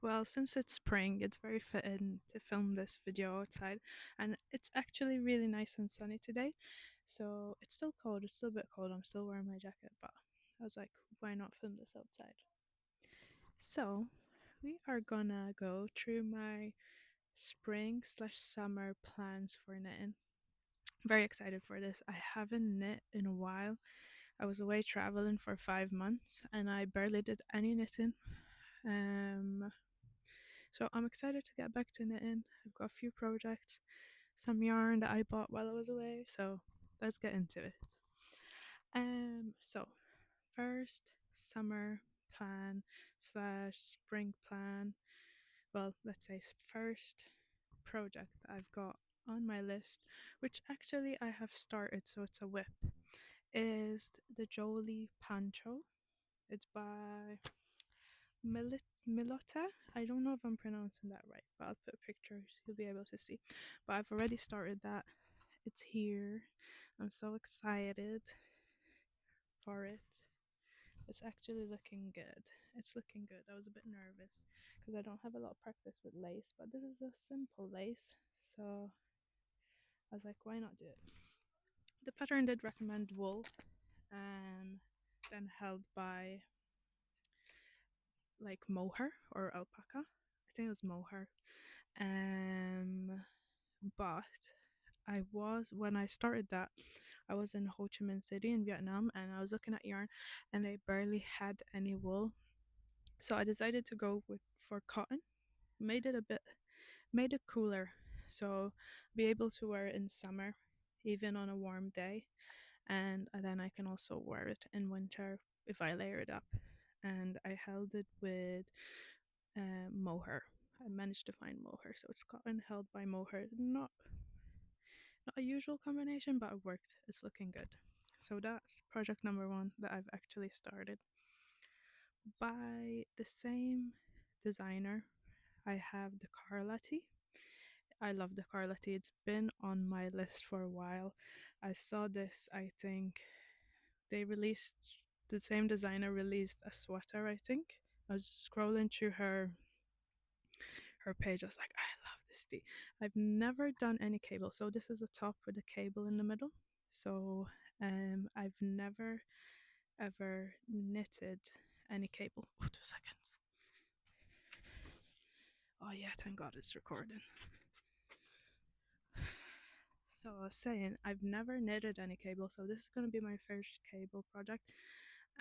Well, since it's spring, it's very fitting to film this video outside, and it's actually really nice and sunny today. So it's still cold, it's still a bit cold. I'm still wearing my jacket, but I was like, why not film this outside? So we are gonna go through my spring slash summer plans for knitting. Very excited for this. I haven't knit in a while. I was away traveling for 5 months and I barely did any knitting. Um, So I'm excited to get back to knitting. I've got a few projects, some yarn that I bought while I was away. So let's get into it. So first summer plan slash spring plan. Well, let's say first project that I've got on my list, which actually I have started. So it's a whip. Is the Jolie Pancho. It's by Milotte. I don't know if I'm pronouncing that right, but I'll put pictures. You'll be able to see. But I've already started that. It's here. I'm so excited for it. It's actually looking good. It's looking good. I was a bit nervous because I don't have a lot of practice with lace, but this is a simple lace. So I was like, why not do it? The pattern did recommend wool, um, then held by like mohair or alpaca. I think it was mohair. Um, but when I started that, I was in Ho Chi Minh City in Vietnam, and I was looking at yarn, and they barely had any wool. So I decided to go with for cotton. Made it a bit, made it cooler, so be able to wear it in summer, even on a warm day, and then I can also wear it in winter if I layer it up. And I held it with mohair. I managed to find mohair, so it's cotton held by mohair. Not a usual combination, but it worked. It's looking good. So that's project number one that I've actually started. By the same designer, I have the Carla Tee. I love the Carla Tee. It's been on my list for a while. I saw this, I think they released, the same designer released a sweater, I think. I was scrolling through her page. I was like, I love this tee. I've never done any cable. So this is a top with a cable in the middle. So I've never ever knitted any cable. Oh, 2 seconds. Oh yeah, thank God it's recording. So I was saying I've never knitted any cable, so this is gonna be my first cable project,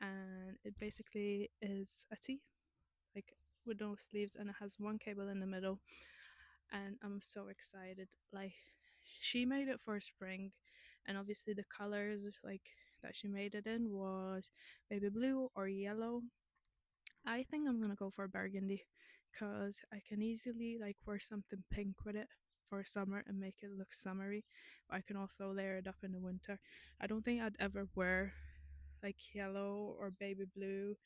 and it basically is a tee, like with no sleeves, and it has one cable in the middle, and I'm so excited. Like she made it for spring, and obviously the colors like that she made it in was baby blue or yellow. I think I'm gonna go for burgundy because I can easily like wear something pink with it for summer and make it look summery. But I can also layer it up in the winter. I don't think I'd ever wear like yellow or baby blue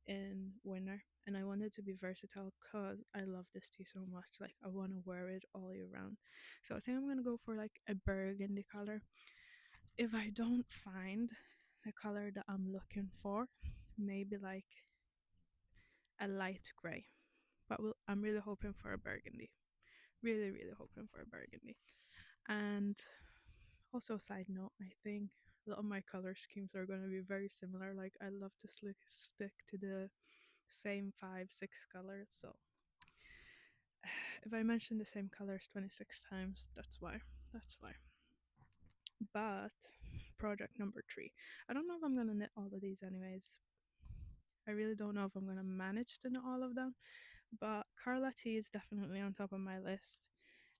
in winter. And I want it to be versatile because I love this tea so much. Like I want to wear it all year round. So I think I'm gonna go for like a burgundy color. If I don't find the color that I'm looking for, maybe like a light gray. But I'm really hoping for a burgundy. Really, really hoping for a burgundy. And also, side note, I think a lot of my color schemes are going to be very similar. Like, I love to stick to the same 5, 6 colors. So, if I mention the same colors 26 times, that's why. That's why. But, project number three. I don't know if I'm going to knit all of these, anyways. I really don't know if I'm going to manage to knit all of them. But Carla Tee is definitely on top of my list.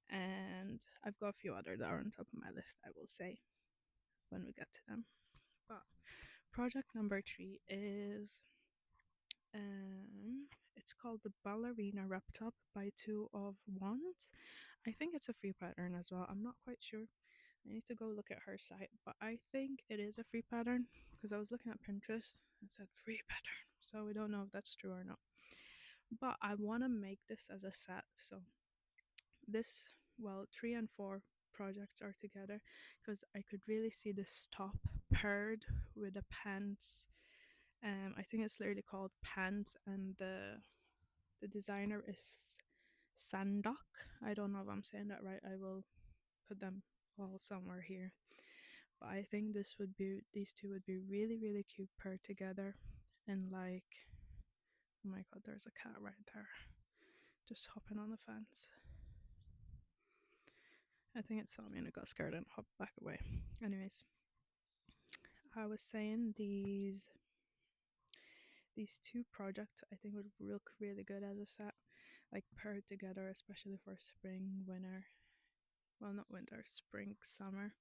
And I've got a few other that are on top of my list, I will say, when we get to them. But project number three is it's called the Ballerina Wrap Top by Two of Wands. I think it's a free pattern as well. I'm not quite sure. I need to go look at her site, but I think it is a free pattern because I was looking at Pinterest and said free pattern. So we don't know if that's true or not. But I want to make this as a set. So this, well, 3 and 4 projects are together because I could really see this top paired with the pants. I think it's literally called pants and the The designer is Sandok. I don't know if I'm saying that right. I will put them all somewhere here. But I think these two would be really really cute paired together, and like, oh my god, there's a cat right there, just hopping on the fence. I think it saw me and it got scared and hopped back away. Anyways, I was saying these two projects I think would look really good as a set, like paired together, especially for spring, winter. Well, not winter, spring, summer,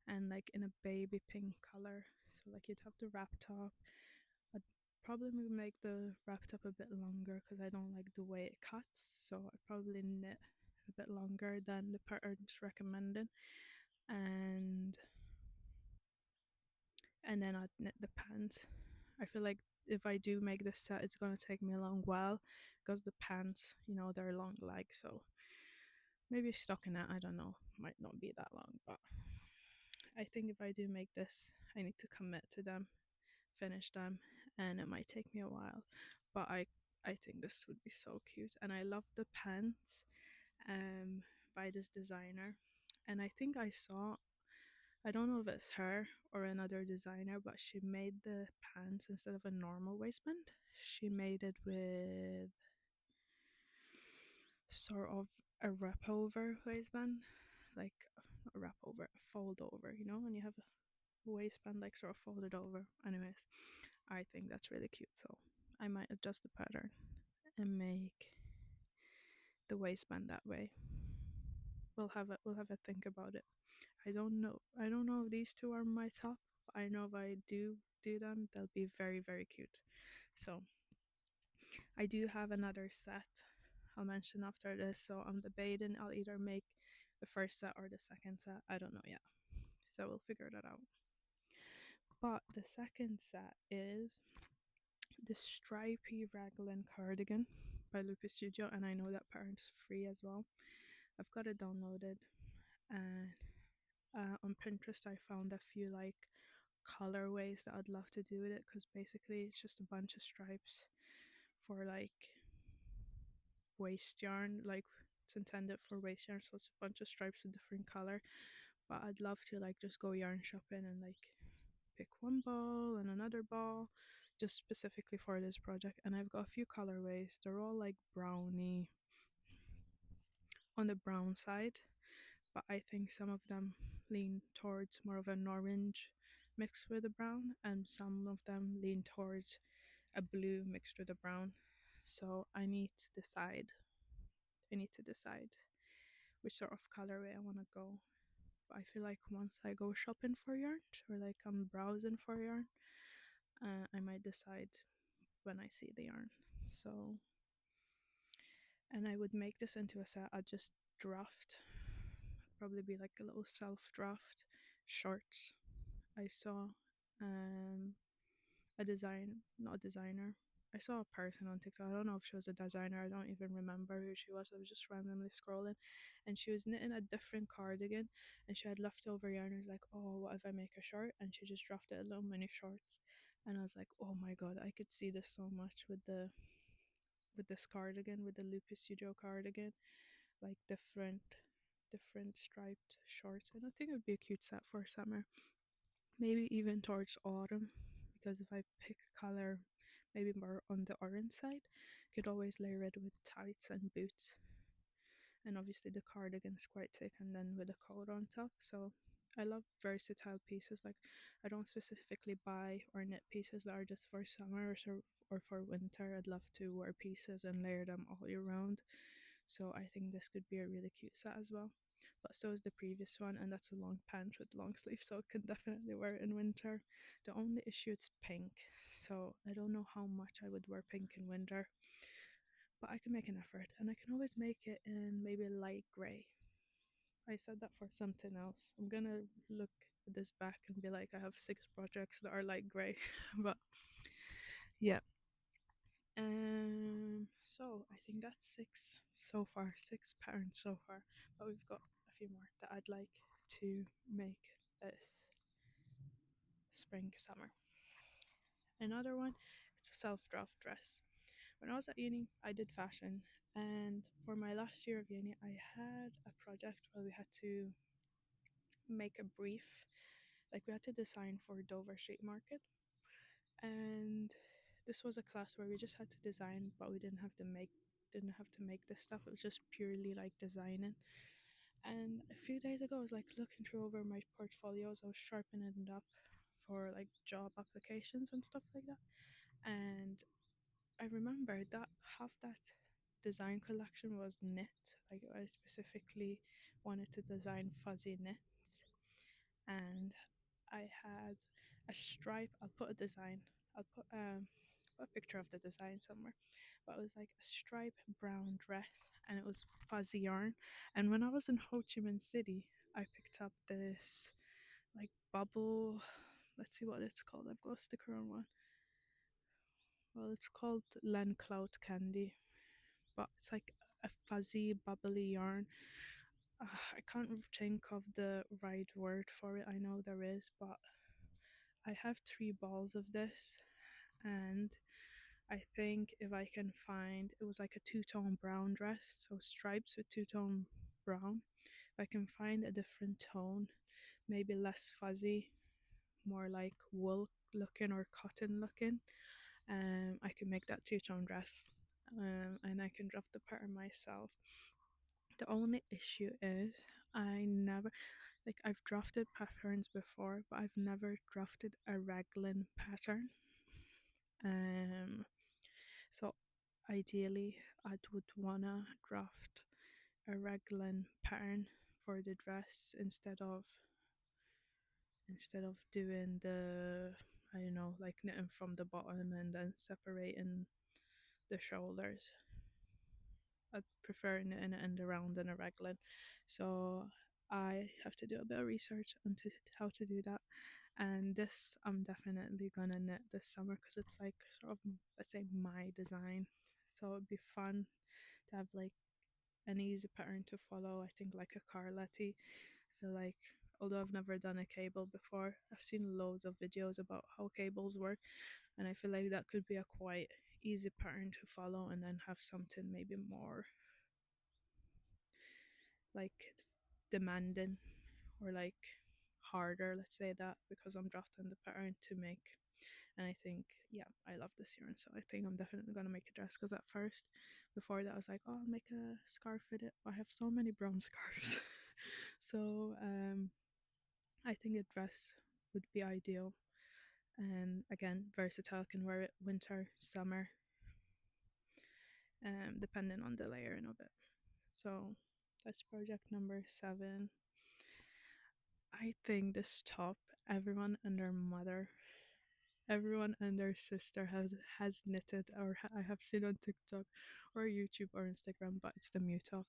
and like in a baby pink color. So like you'd have the wrap top. I'd probably make the wrap top a bit longer because I don't like the way it cuts. So I'd probably knit a bit longer than the patterns recommended, and then I'd knit the pants. I feel like if I do make this set, it's gonna take me a long while because the pants, they're long legs, so maybe stockinette, I don't know, might not be that long, but I think if I do make this, I need to commit to them, finish them, and it might take me a while. But I think this would be so cute, and I love the pants um by this designer, and I think I don't know if it's her or another designer, but she made the pants instead of a normal waistband. She made it with sort of a wrap over waistband, like not a wrap over, a fold over, when you have a waistband like sort of folded over. Anyways, I think that's really cute, so I might adjust the pattern and make the waistband that way. We'll have a think about it. I don't know if these two are my top, but I know if I do them, they'll be very very cute. So I do have another set I'll mention after this, so I'm debating I'll either make the first set or the second set. I don't know yet, so we'll figure that out. But the second set is the Stripy Raglan cardigan by Loupy Studio, and I know that part's free as well. I've got it downloaded, and on Pinterest I found a few like colorways that I'd love to do with it, because basically it's just a bunch of stripes for like waist yarn, like it's intended for waist yarn, so it's a bunch of stripes of different color. But I'd love to like just go yarn shopping and like pick one ball and another ball just specifically for this project. And I've got a few colorways. They're all like browny, on the brown side, but I think some of them lean towards more of an orange mixed with a brown, and some of them lean towards a blue mixed with a brown. So I need to decide which sort of colorway I want to go. But I feel like once I go shopping for yarn, or like I'm browsing for yarn, I might decide when I see the yarn. So, and I would make this into a set. I'd just draft, probably be like a little self draft shorts. I saw um a design, not a designer. I saw a person on TikTok. I don't know if she was a designer. I don't even remember who she was. I was just randomly scrolling, and she was knitting a different cardigan, and she had leftover yarn. I was like, oh, what if I make a short? And she just drafted a little mini shorts, and I was like, oh my god, I could see this so much with this cardigan, with the Loupy Studio cardigan, like different striped shorts, and I think it would be a cute set for summer, maybe even towards autumn, because if I pick a color maybe more on the orange side, could always layer it with tights and boots, and obviously the cardigan's quite thick, and then with a coat on top. So I love versatile pieces. Like, I don't specifically buy or knit pieces that are just for summer or for winter. I'd love to wear pieces and layer them all year round. So I think this could be a really cute set as well. But so is the previous one, and that's a long pants with long sleeves, so I can definitely wear it in winter. The only issue, it's pink, so I don't know how much I would wear pink in winter, but I can make an effort, and I can always make it in maybe light grey. I said that for something else. I'm gonna look at this back and be like, I have 6 projects that are light grey, but yeah. So I think that's 6 so far, 6 patterns so far, but we've got a few more that I'd like to make this spring summer. Another one, it's a self draft dress, When I was at uni, I did fashion, and for my last year of uni, I had a project where we had to make a brief, like we had to design for Dover Street Market, and this was a class where we just had to design, but we didn't have to make this stuff. It was just purely like designing. And a few days ago, I was like looking through over my portfolios. I was sharpening it up for like job applications and stuff like that. And I remembered that half that design collection was knit. Like I specifically wanted to design fuzzy knits, and I had a stripe. I'll put a design. I'll put a picture of the design somewhere. But it was like a striped brown dress, and it was fuzzy yarn. And when I was in Ho Chi Minh City, I picked up this like bubble. Let's see what it's called. I've got a sticker on one. Well, it's called Len Clout Candy, but it's like a fuzzy, bubbly yarn. I can't think of the right word for it. I know there is, but I have 3 balls of this, and I think if I can find, it was like a two-tone brown dress, so stripes with two-tone brown. If I can find a different tone, maybe less fuzzy, more like wool looking or cotton looking, I can make that two-tone dress, and I can draft the pattern myself. The only issue is I never, like, I've drafted patterns before, but I've never drafted a raglan pattern. Um, so ideally, I would wanna draft a raglan pattern for the dress instead of doing the, I don't know, like knitting from the bottom and then separating the shoulders. I prefer knitting it in the round than a raglan. So I have to do a bit of research into how to do that. And this I'm definitely gonna knit this summer because it's like sort of, let's say, my design. So it'd be fun to have like an easy pattern to follow. I think like a Carla Tee. I feel like, although I've never done a cable before, I've seen loads of videos about how cables work, and I feel like that could be a quite easy pattern to follow, and then have something maybe more like demanding or like harder, let's say that, because I'm drafting the pattern to make. And I think, yeah, I love this yarn, so I think I'm definitely gonna make a dress. Because at first, before that, I was like, oh, I'll make a scarf with it. I have so many brown scarves, so I think a dress would be ideal. And again, versatile, can wear it winter, summer, depending on the layering of it. So that's project number 7. I think this top, everyone and their mother, everyone and their sister has knitted, or I have seen on TikTok or YouTube or Instagram, but it's the Mew top,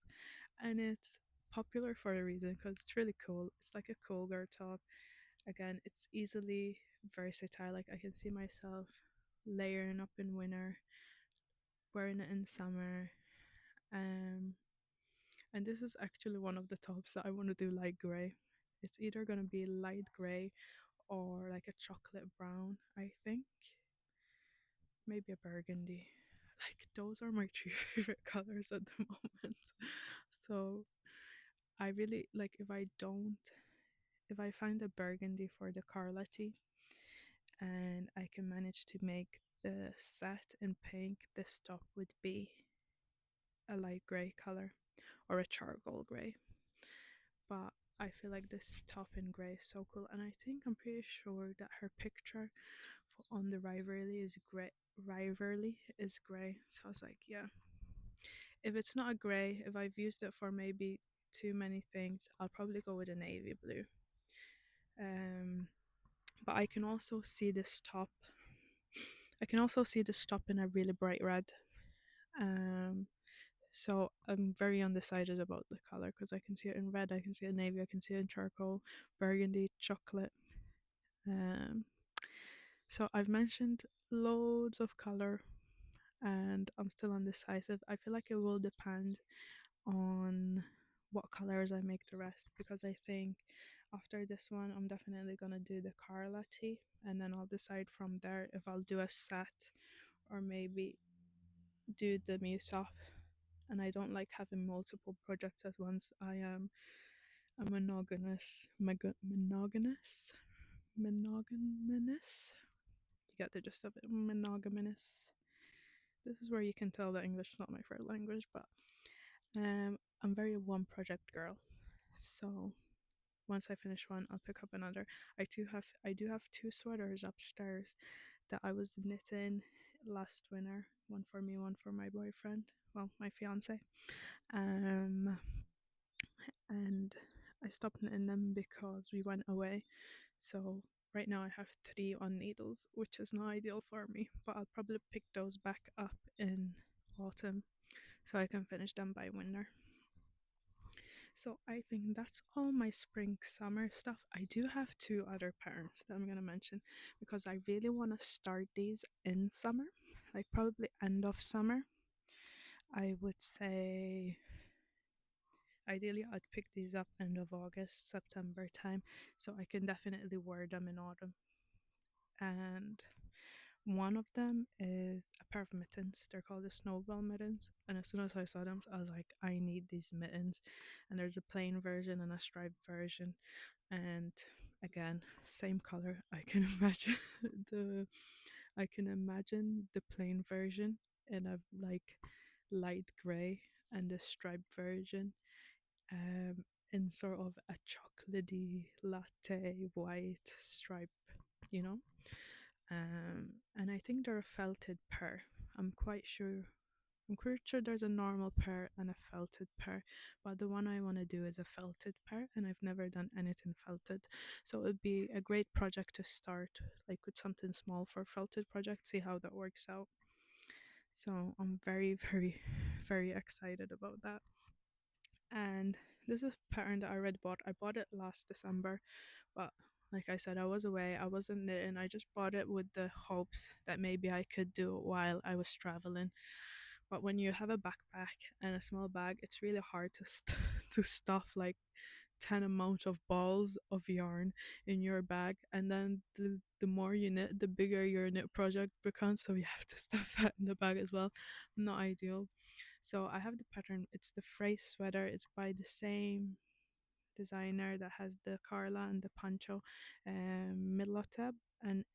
and it's popular for a reason because it's really cool. It's like a cool girl top. Again, it's easily versatile. Like I can see myself layering up in winter, wearing it in summer, um, and this is actually one of the tops that I want to do light grey. It's either gonna be light grey or like a chocolate brown, I think. Maybe a burgundy. Like those are my 3 favorite colors at the moment. So I really like, if I find a burgundy for the Carla Tee and I can manage to make the set in pink, this top would be a light grey color or a charcoal grey. But I feel like this top in grey is so cool, and I think I'm pretty sure that her picture on the rivalry is grey. Rivalry is grey, so I was like, yeah. If it's not a grey, if I've used it for maybe too many things, I'll probably go with a navy blue. Um, but I can also see this top. I can also see this top in a really bright red. Um, so I'm very undecided about the color because I can see it in red, I can see it in navy, I can see it in charcoal, burgundy, chocolate. Um, so I've mentioned loads of color, and I'm still undecisive. I feel like it will depend on what colors I make the rest, because I think after this one I'm definitely gonna do the Carla Tee, and then I'll decide from there if I'll do a set or maybe do the mute off, and I don't like having multiple projects at once. I am a monogamous. You get the gist of it. Monogamous. This is where you can tell that English is not my first language, but I'm very one project girl. So once I finish one, I'll pick up another. I do have two sweaters upstairs that I was knitting last winter. One for me, one for my boyfriend. Well, my fiance. Um, and I stopped knitting them because we went away. So right now I have three on needles, which is not ideal for me. But I'll probably pick those back up in autumn so I can finish them by winter. So I think that's all my spring summer stuff. I do have two other patterns that I'm gonna mention because I really want to start these in summer, like probably end of summer. I would say ideally I'd pick these up end of August, September time, so I can definitely wear them in autumn. And one of them is a pair of mittens. They're called the Snowball mittens. And as soon as I saw them, I was like, I need these mittens. And there's a plain version and a striped version. And again, same color. I can imagine the the plain version in a like light gray, and the striped version in sort of a chocolatey latte white stripe, you know. And I think they're a felted pair. I'm quite sure. I'm quite sure there's a normal pair and a felted pair, but the one I want to do is a felted pair, and I've never done anything felted, so it would be a great project to start, like with something small for a felted project. See how that works out. So I'm very, very, very excited about that. And this is a pattern that I already bought. I bought it last December, but like I said, I was away. I wasn't knitting. I just bought it with the hopes that maybe I could do it while I was traveling. But when you have a backpack and a small bag, it's really hard to to stuff like 10 amount of balls of yarn in your bag, and then the more you knit, the bigger your knit project becomes, so you have to stuff that in the bag as well. Not ideal. So I have the pattern. It's the Frej sweater. It's by the same designer that has the Carla and the Pancho, Milotte and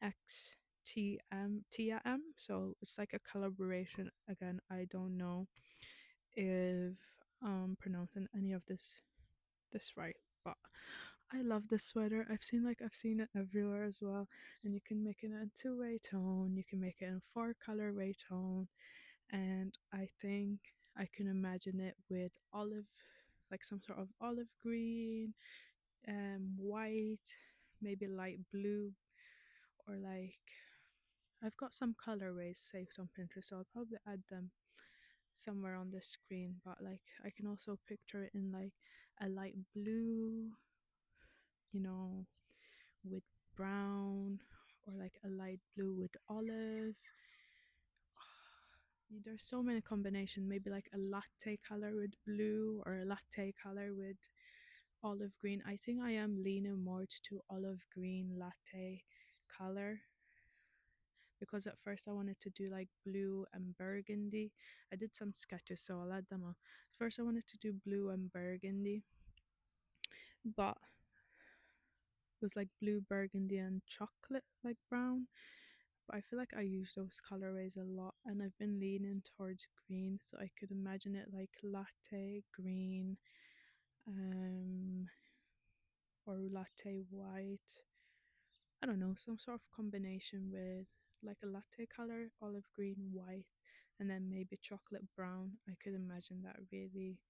Thea M. So it's like a collaboration. Again, I don't know if pronouncing any of this right, but I love this sweater. I've seen it everywhere as well, and you can make it in two-way tone. You can make it in four colorway tone, and I think I can imagine it with olive, like some sort of olive green, white, maybe light blue, or like I've got some colorways saved on Pinterest, so I'll probably add them somewhere on the screen. But like I can also picture it in like a light blue, you know, with brown, or like a light blue with olive. There's so many combinations. Maybe like a latte color with blue, or a latte color with olive green. I think I am leaning more to olive green latte color, because at first I wanted to do like blue and burgundy. I did some sketches, so I'll add them up. First, I wanted to do blue and burgundy, but it was like blue, burgundy, and chocolate, like brown. But I feel like I use those colorways a lot, and I've been leaning towards green, so I could imagine it like latte green, um, or latte white. I don't know, some sort of combination with like a latte color, olive green, white, and then maybe chocolate brown. I could imagine that really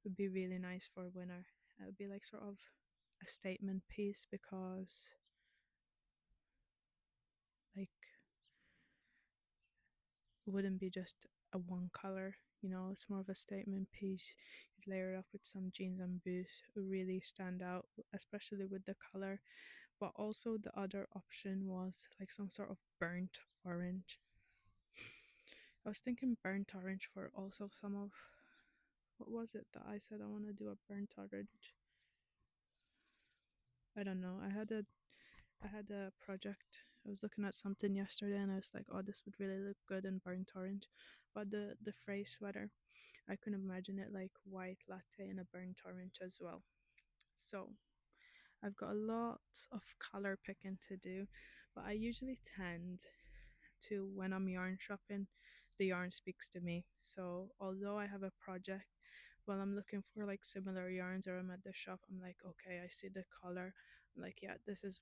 would be really nice for winter. It would be like sort of a statement piece, because like it wouldn't be just a one color, it's more of a statement piece. You'd layer it up with some jeans and boots. It would really stand out, especially with the color. But also the other option was like some sort of burnt orange. I was thinking burnt orange for also some of, what was it that I said I want to do a burnt orange? I don't know. I had a project I was looking at something yesterday and I was like, oh, this would really look good in burnt orange. But the Frej sweater, I can imagine it like white latte and a burnt orange as well. So I've got a lot of color picking to do, but I usually tend to, when I'm yarn shopping, the yarn speaks to me. So although I have a project, while I'm looking for like similar yarns or I'm at the shop, I'm like, okay, I see the color. I'm like, yeah, this is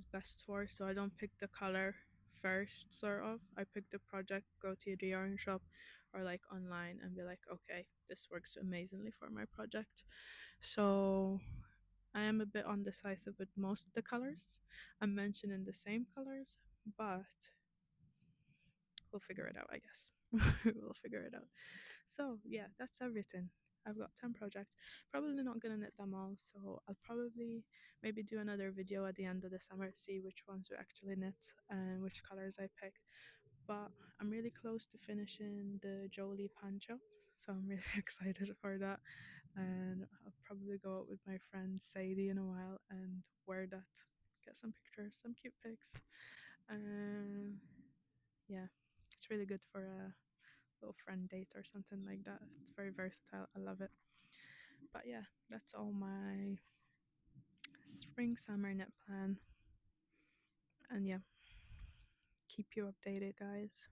best for. So I don't pick the color first, sort of. I pick the project, go to the yarn shop or like online and be like, okay, this works amazingly for my project. So I am a bit undecisive with most of the colors. I'm mentioning the same colors, but we'll figure it out, I guess. We'll figure it out. So, yeah, that's everything. I've got 10 projects. Probably not gonna knit them all, so I'll probably maybe do another video at the end of the summer, see which ones we actually knit and which colors I picked. But I'm really close to finishing the Jolie Pancho, so I'm really excited for that. And I'll probably go out with my friend Sadie in a while and wear that, get some pictures, some cute pics. Um, yeah, it's really good for a little friend date or something like that. It's very versatile. I love it. But yeah, that's all my spring summer knit plan. And yeah, keep you updated, guys.